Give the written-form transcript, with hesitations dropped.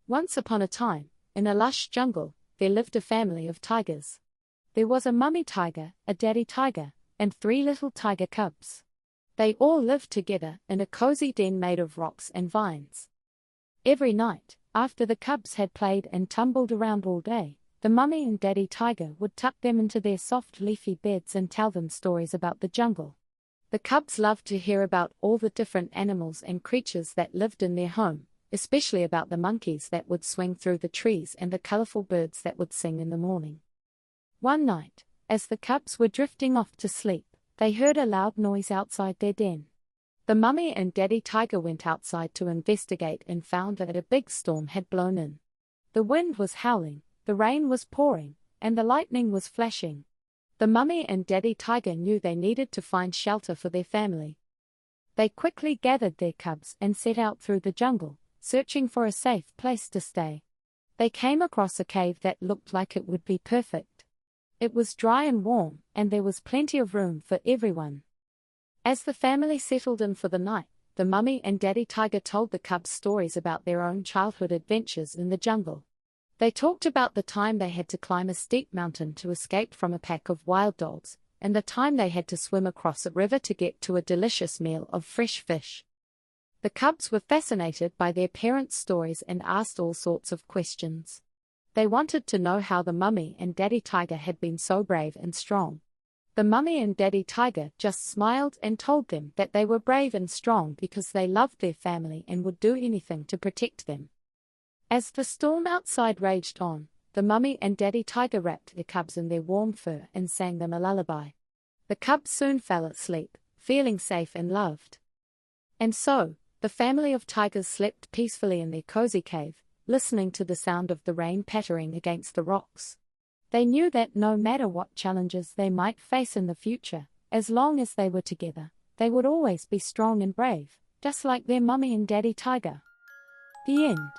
Once upon a time, in a lush jungle, there lived a family of tigers. There was a mummy tiger, a daddy tiger, and 3 little tiger cubs. They all lived together in a cozy den made of rocks and vines. Every night, after the cubs had played and tumbled around all day, the mummy and daddy tiger would tuck them into their soft leafy beds and tell them stories about the jungle. The cubs loved to hear about all the different animals and creatures that lived in their home, especially about the monkeys that would swing through the trees and the colorful birds that would sing in the morning. One night, as the cubs were drifting off to sleep, they heard a loud noise outside their den. The mummy and daddy tiger went outside to investigate and found that a big storm had blown in. The wind was howling, the rain was pouring, and the lightning was flashing. The mummy and daddy tiger knew they needed to find shelter for their family. They quickly gathered their cubs and set out through the jungle, searching for a safe place to stay. They came across a cave that looked like it would be perfect. It was dry and warm, and there was plenty of room for everyone. As the family settled in for the night, the mummy and daddy tiger told the cubs stories about their own childhood adventures in the jungle. They talked about the time they had to climb a steep mountain to escape from a pack of wild dogs, and the time they had to swim across a river to get to a delicious meal of fresh fish. The cubs were fascinated by their parents' stories and asked all sorts of questions. They wanted to know how the mummy and daddy tiger had been so brave and strong. The mummy and daddy tiger just smiled and told them that they were brave and strong because they loved their family and would do anything to protect them. As the storm outside raged on, the mummy and daddy tiger wrapped their cubs in their warm fur and sang them a lullaby. The cubs soon fell asleep, feeling safe and loved. And so, the family of tigers slept peacefully in their cozy cave, listening to the sound of the rain pattering against the rocks. They knew that no matter what challenges they might face in the future, as long as they were together, they would always be strong and brave, just like their mummy and daddy tiger. The end.